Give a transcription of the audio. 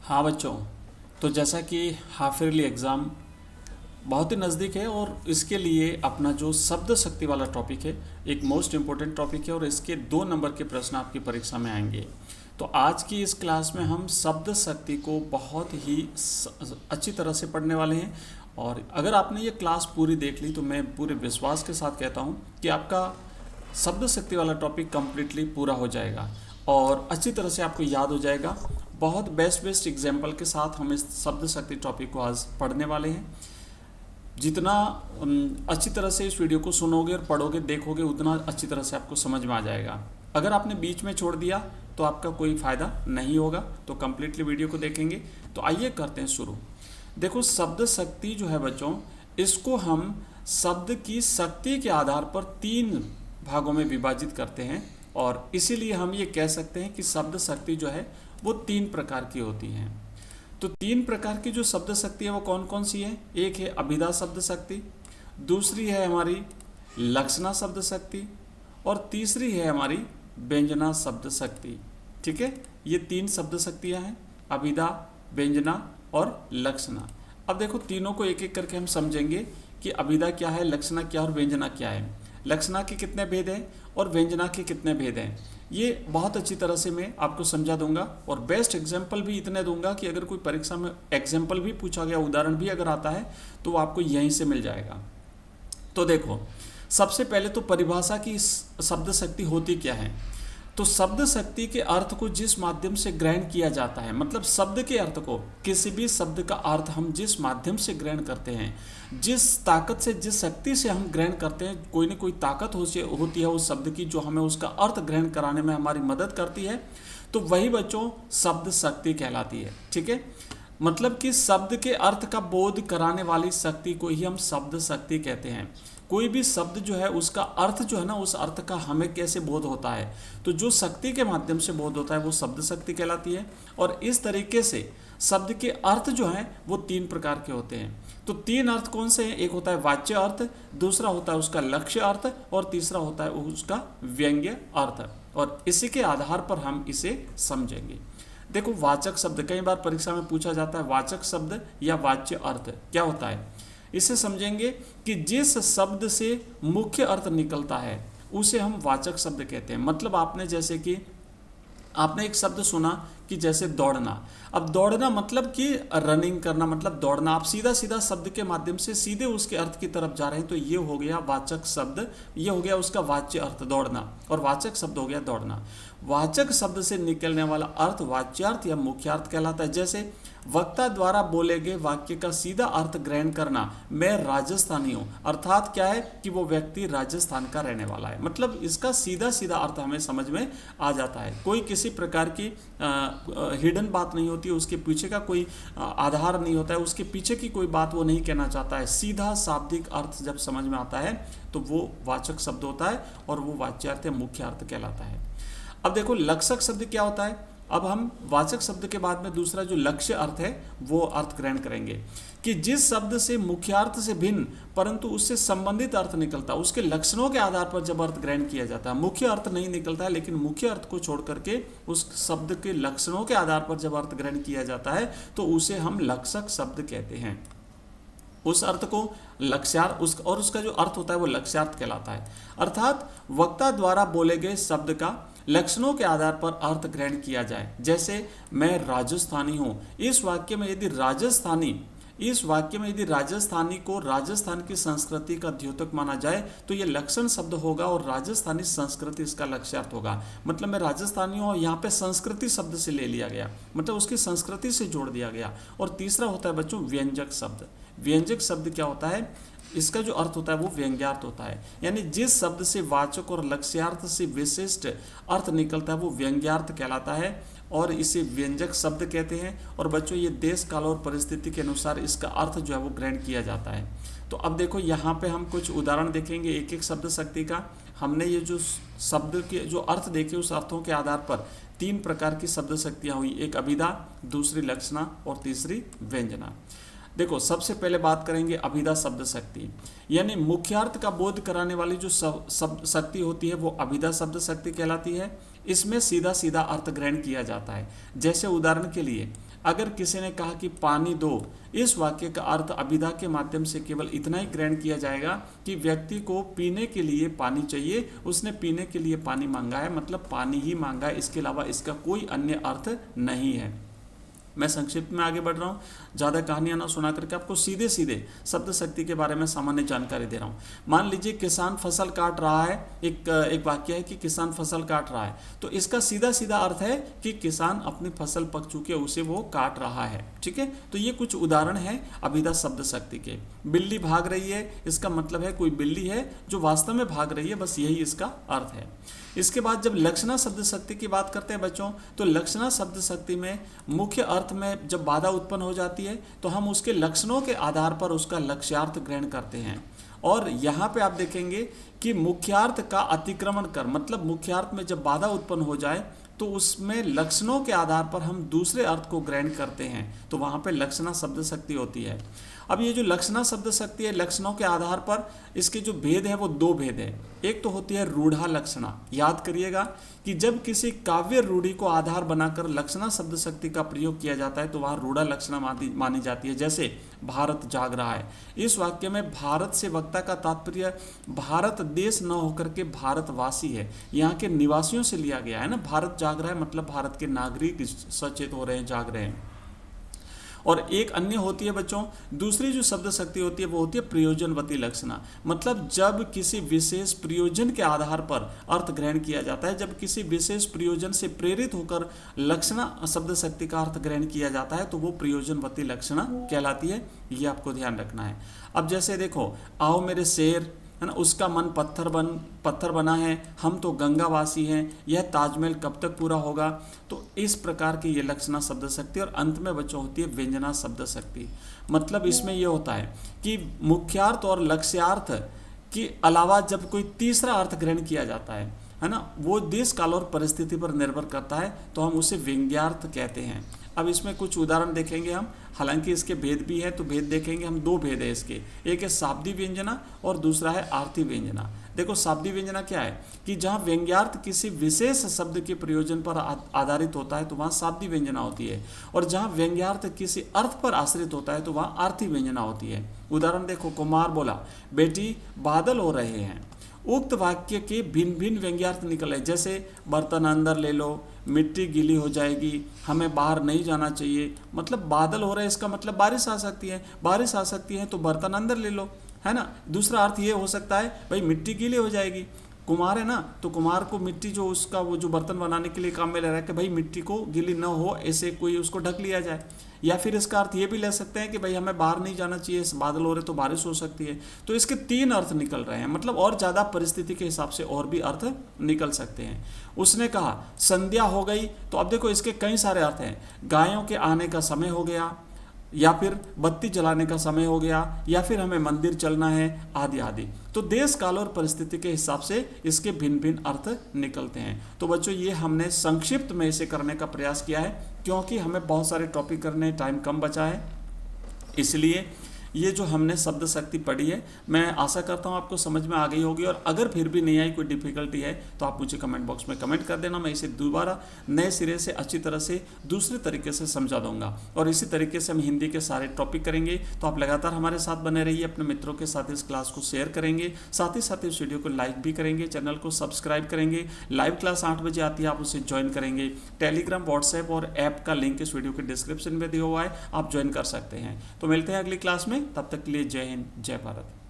हाँ बच्चों, तो जैसा कि हाफ ईयरली एग्ज़ाम बहुत ही नज़दीक है और इसके लिए अपना जो शब्द शक्ति वाला टॉपिक है एक मोस्ट इम्पोर्टेंट टॉपिक है और इसके 2 नंबर के प्रश्न आपकी परीक्षा में आएंगे। तो आज की इस क्लास में हम शब्द शक्ति को बहुत ही अच्छी तरह से पढ़ने वाले हैं। और अगर आपने ये क्लास पूरी देख ली तो मैं पूरे विश्वास के साथ कहता हूँ कि आपका शब्द शक्ति वाला टॉपिक कम्प्लीटली पूरा हो जाएगा और अच्छी तरह से आपको याद हो जाएगा। बहुत बेस्ट एग्जाम्पल के साथ हम इस शब्द शक्ति टॉपिक को आज पढ़ने वाले हैं। जितना अच्छी तरह से इस वीडियो को सुनोगे और पढ़ोगे देखोगे उतना अच्छी तरह से आपको समझ में आ जाएगा। अगर आपने बीच में छोड़ दिया तो आपका कोई फ़ायदा नहीं होगा, तो कम्प्लीटली वीडियो को देखेंगे। तो आइए करते हैं शुरू। देखो, शब्द शक्ति जो है बच्चों, इसको हम शब्द की शक्ति के आधार पर 3 भागों में विभाजित करते हैं और इसीलिए हम ये कह सकते हैं कि शब्द शक्ति जो है वो 3 प्रकार की होती हैं। तो 3 प्रकार की जो शब्द शक्ति है वो कौन कौन सी है? एक है अभिधा शब्द शक्ति, दूसरी है हमारी लक्षणा शब्द शक्ति और तीसरी है हमारी व्यंजना शब्द शक्ति। ठीक है, ये 3 शब्द शक्तियाँ हैं, अभिधा, व्यंजना और लक्षणा। अब देखो, तीनों को एक एक करके हम समझेंगे कि अभिधा क्या है, लक्षणा क्या और व्यंजना क्या है। लक्षणा के कितने भेद हैं और व्यंजना के कितने भेद हैं, ये बहुत अच्छी तरह से मैं आपको समझा दूंगा और बेस्ट एग्जाम्पल भी इतने दूंगा कि अगर कोई परीक्षा में एग्जाम्पल भी पूछा गया, उदाहरण भी अगर आता है तो वो आपको यहीं से मिल जाएगा। तो देखो, सबसे पहले तो परिभाषा की शब्द शक्ति होती क्या है। तो शब्द शक्ति के अर्थ को जिस माध्यम से ग्रहण किया जाता है, मतलब शब्द के अर्थ को, किसी भी शब्द का अर्थ हम जिस माध्यम से ग्रहण करते हैं, जिस ताकत से, जिस शक्ति से हम ग्रहण करते हैं, कोई ना कोई ताकत होती है उस शब्द की जो हमें उसका अर्थ ग्रहण कराने में हमारी मदद करती है, तो वही बच्चों शब्द शक्ति कहलाती है। ठीक है, मतलब कि शब्द के अर्थ का बोध कराने वाली शक्ति को ही हम शब्द शक्ति कहते हैं। कोई भी शब्द जो है उसका अर्थ जो है ना, उस अर्थ का हमें कैसे बोध होता है, तो जो शक्ति के माध्यम से बोध होता है वो शब्द शक्ति कहलाती है। और इस तरीके से शब्द के अर्थ जो हैं वो 3 प्रकार के होते हैं। तो 3 अर्थ कौन से हैं? एक होता है वाच्य अर्थ, दूसरा होता है उसका लक्ष्य अर्थ और तीसरा होता है उसका व्यंग्य अर्थ। और इसी के आधार पर हम इसे समझेंगे। देखो, वाचक शब्द कई बार परीक्षा में पूछा जाता है, वाचक शब्द या वाच्य अर्थ क्या होता है। इसे समझेंगे कि जिस शब्द से मुख्य अर्थ निकलता है उसे हम वाचक शब्द कहते हैं। मतलब आपने एक शब्द सुना कि जैसे दौड़ना। अब दौड़ना मतलब कि रनिंग करना, मतलब दौड़ना। आप सीधा सीधा शब्द के माध्यम से सीधे उसके अर्थ की तरफ जा रहे हैं, तो ये हो गया वाचक शब्द, ये हो गया उसका वाच्य अर्थ दौड़ना, और वाचक शब्द हो गया दौड़ना। वाचक शब्द से निकलने वाला अर्थ वाच्यार्थ या मुख्यार्थ कहलाता है। जैसे वक्ता द्वारा बोले गए वाक्य का सीधा अर्थ ग्रहण करना, मैं राजस्थानी हूँ, अर्थात क्या है कि वो व्यक्ति राजस्थान का रहने वाला है। मतलब इसका सीधा सीधा अर्थ हमें समझ में आ जाता है। कोई किसी प्रकार की हिडन बात नहीं होती है, उसके पीछे का कोई आधार नहीं होता है, उसके पीछे की कोई बात वो नहीं कहना चाहता है। सीधा शाब्दिक अर्थ जब समझ में आता है तो वो वाचक शब्द होता है और वो वाच्यार्थ या मुख्य अर्थ कहलाता है। अब देखो, लक्षक शब्द क्या होता है। अब हम वाचक शब्द के बाद में दूसरा जो लक्ष्य अर्थ है वो अर्थ ग्रहण करेंगे कि जिस शब्द से मुख्यार्थ से भिन्न परंतु उससे संबंधित अर्थ निकलता है, उसके लक्षणों के आधार पर जब अर्थ ग्रहण किया जाता है। मुख्य अर्थ नहीं निकलता है, लेकिन मुख्य अर्थ को छोड़ करके उस शब्द के लक्षणों के आधार पर जब अर्थ ग्रहण किया जाता है तो उसे हम लक्षक शब्द कहते हैं। उस अर्थ को लक्ष्यार्थ और उसका जो अर्थ होता है वो लक्ष्यार्थ कहलाता है। अर्थात वक्ता द्वारा बोले गए शब्द का लक्षणों के आधार पर अर्थ ग्रहण किया जाए। जैसे मैं राजस्थानी हूँ, इस वाक्य में यदि राजस्थानी को राजस्थान की संस्कृति का द्योतक माना जाए तो ये लक्षण शब्द होगा और राजस्थानी संस्कृति इसका लक्ष्यार्थ होगा। मतलब मैं राजस्थानी हूँ, यहाँ पे संस्कृति शब्द से ले लिया गया, मतलब उसकी संस्कृति से जोड़ दिया गया। और तीसरा होता है बच्चों व्यंजक शब्द। व्यंजक शब्द क्या होता है? इसका जो अर्थ होता है वो व्यंग्यार्थ होता है, यानी जिस शब्द से वाचक और लक्ष्यार्थ से विशिष्ट अर्थ निकलता है वो व्यंग्यार्थ कहलाता है और इसे व्यंजक शब्द कहते हैं। और बच्चों, ये देश काल और परिस्थिति के अनुसार इसका अर्थ जो है वो ग्रहण किया जाता है। तो अब देखो, यहाँ पे हम कुछ उदाहरण देखेंगे एक एक शब्द शक्ति का। हमने ये जो शब्द के जो अर्थ देखे उस अर्थों के आधार पर 3 प्रकार की शब्द शक्तियाँ हुई, एक अभिधा, दूसरी लक्षणा और तीसरी व्यंजना। देखो, सबसे पहले बात करेंगे अभिधा शब्द शक्ति, यानी मुख्यार्थ का बोध कराने वाली जो शब्द शक्ति होती है वो अभिधा शब्द शक्ति कहलाती है। इसमें सीधा सीधा अर्थ ग्रहण किया जाता है। जैसे उदाहरण के लिए अगर किसी ने कहा कि पानी दो, इस वाक्य का अर्थ अभिधा के माध्यम से केवल इतना ही ग्रहण किया जाएगा कि व्यक्ति को पीने के लिए पानी चाहिए, उसने पीने के लिए पानी मांगा है, मतलब पानी ही मांगा है, इसके अलावा इसका कोई अन्य अर्थ नहीं है। मैं संक्षिप्त में आगे बढ़ रहा हूँ, ज़्यादा कहानियाँ ना सुना करके आपको सीधे सीधे शब्द शक्ति के बारे में सामान्य जानकारी दे रहा हूँ। मान लीजिए किसान फसल काट रहा है, एक वाक्य है कि किसान फसल काट रहा है, तो इसका सीधा सीधा अर्थ है कि किसान अपनी फसल पक चुकी है, उसे वो काट रहा है। ठीक है, तो ये कुछ उदाहरण है अभिधा शब्द शक्ति के। बिल्ली भाग रही है, इसका मतलब है कोई बिल्ली है जो वास्तव में भाग रही है, बस यही इसका अर्थ है। इसके बाद जब लक्षणा शब्द शक्ति की बात करते हैं बच्चों, तो लक्षणा शब्द शक्ति में मुख्य अर्थ में जब बाधा उत्पन्न हो जाती है तो हम उसके लक्षणों के आधार पर उसका लक्ष्यार्थ ग्रहण करते हैं। और यहाँ पे आप देखेंगे कि मुख्यार्थ का अतिक्रमण कर, मतलब मुख्यार्थ में जब बाधा उत्पन्न हो जाए तो उसमें लक्षणों के आधार पर हम दूसरे अर्थ को ग्रहण करते हैं, तो वहाँ पे लक्षणा शब्द शक्ति होती है। अब ये जो लक्षणा शब्द शक्ति है, लक्षणों के आधार पर इसके जो भेद है वो दो भेद है। एक तो होती है रूढ़ा लक्षणा। याद करिएगा कि जब किसी काव्य रूढ़ी को आधार बनाकर लक्षणा शब्द शक्ति का प्रयोग किया जाता है तो वहाँ रूढ़ा लक्षणा मानी जाती है। जैसे भारत जाग रहा है, इस वाक्य में भारत से वक्ता का तात्पर्य भारत देश न होकर के भारतवासी है, यहाँ के निवासियों से लिया गया है ना। भारत जाग रहा है मतलब भारत के नागरिक सचेत हो रहे हैं, जाग रहे हैं। और एक अन्य होती है बच्चों, दूसरी जो शब्द शक्ति होती है वो होती है प्रयोजनवती लक्षणा। मतलब जब किसी विशेष प्रयोजन के आधार पर अर्थ ग्रहण किया जाता है, जब किसी विशेष प्रयोजन से प्रेरित होकर लक्षणा शब्द शक्ति का अर्थ ग्रहण किया जाता है तो वो प्रयोजनवती लक्षणा कहलाती है। ये आपको ध्यान रखना है। अब जैसे देखो, आओ मेरे शेर, है ना, उसका मन पत्थर बना है, हम तो गंगावासी हैं, यह ताजमहल कब तक पूरा होगा। तो इस प्रकार की ये लक्षणा शब्द शक्ति। और अंत में बच्चों होती है व्यंजना शब्द शक्ति। मतलब इसमें यह होता है कि मुख्यार्थ और लक्ष्यार्थ के अलावा जब कोई तीसरा अर्थ ग्रहण किया जाता है ना, वो देश काल और परिस्थिति पर निर्भर करता है, तो हम उसे व्यंग्यार्थ कहते हैं। अब इसमें कुछ उदाहरण देखेंगे हम, हालांकि इसके भेद भी है, तो भेद देखेंगे हम। दो भेद है इसके, एक है शाब्दी व्यंजना और दूसरा है आर्थी व्यंजना। देखो शाब्दी व्यंजना क्या है कि जहाँ व्यंग्यार्थ किसी विशेष शब्द के प्रयोजन पर आधारित होता है तो वहाँ शाब्दी व्यंजना होती है, और जहाँ व्यंग्यार्थ किसी अर्थ पर आश्रित होता है तो वहाँ आर्थी व्यंजना होती है। उदाहरण देखो, कुमार बोला बेटी बादल हो रहे हैं। उक्त वाक्य के भिन्न भिन्न व्यंग्यार्थ निकले, जैसे बर्तन अंदर ले लो, मिट्टी गीली हो जाएगी, हमें बाहर नहीं जाना चाहिए। मतलब बादल हो रहा है, इसका मतलब बारिश आ सकती है, बारिश आ सकती है तो बर्तन अंदर ले लो, है ना। दूसरा अर्थ ये हो सकता है भाई मिट्टी गीली हो जाएगी, कुम्हार है ना, तो कुम्हार को मिट्टी जो उसका वो जो बर्तन बनाने के लिए काम में ले रहा है कि भाई मिट्टी को गीली न हो, ऐसे कोई उसको ढक लिया जाए। या फिर इसका अर्थ ये भी ले सकते हैं कि भाई हमें बाहर नहीं जाना चाहिए, बादल हो रहे तो बारिश हो सकती है। तो इसके तीन अर्थ निकल रहे हैं, मतलब और ज़्यादा परिस्थिति के हिसाब से और भी अर्थ निकल सकते हैं। उसने कहा संध्या हो गई, तो अब देखो इसके कई सारे अर्थ हैं। गायों के आने का समय हो गया, या फिर बत्ती जलाने का समय हो गया, या फिर हमें मंदिर चलना है, आदि आदि। तो देश काल और परिस्थिति के हिसाब से इसके भिन्न भिन्न अर्थ निकलते हैं। तो बच्चों ये हमने संक्षिप्त में इसे करने का प्रयास किया है, क्योंकि हमें बहुत सारे टॉपिक करने, टाइम कम बचा है, इसलिए ये जो हमने शब्द शक्ति पढ़ी है, मैं आशा करता हूँ आपको समझ में आ गई होगी। और अगर फिर भी नहीं आई, कोई डिफिकल्टी है, तो आप मुझे कमेंट बॉक्स में कमेंट कर देना। मैं इसे दोबारा नए सिरे से अच्छी तरह से दूसरे तरीके से समझा दूंगा। और इसी तरीके से हम हिंदी के सारे टॉपिक करेंगे। तो आप लगातार हमारे साथ बने रहिए, अपने मित्रों के साथ इस क्लास को शेयर करेंगे, साथ ही साथ इस वीडियो को लाइक भी करेंगे, चैनल को सब्सक्राइब करेंगे। लाइव क्लास 8 बजे आती है, आप उसे ज्वाइन करेंगे। टेलीग्राम, व्हाट्सएप और ऐप का लिंक इस वीडियो के डिस्क्रिप्शन में दिया हुआ है, आप ज्वाइन कर सकते हैं। तो मिलते हैं अगली क्लास में, तब तक के लिए जय हिंद, जय भारत।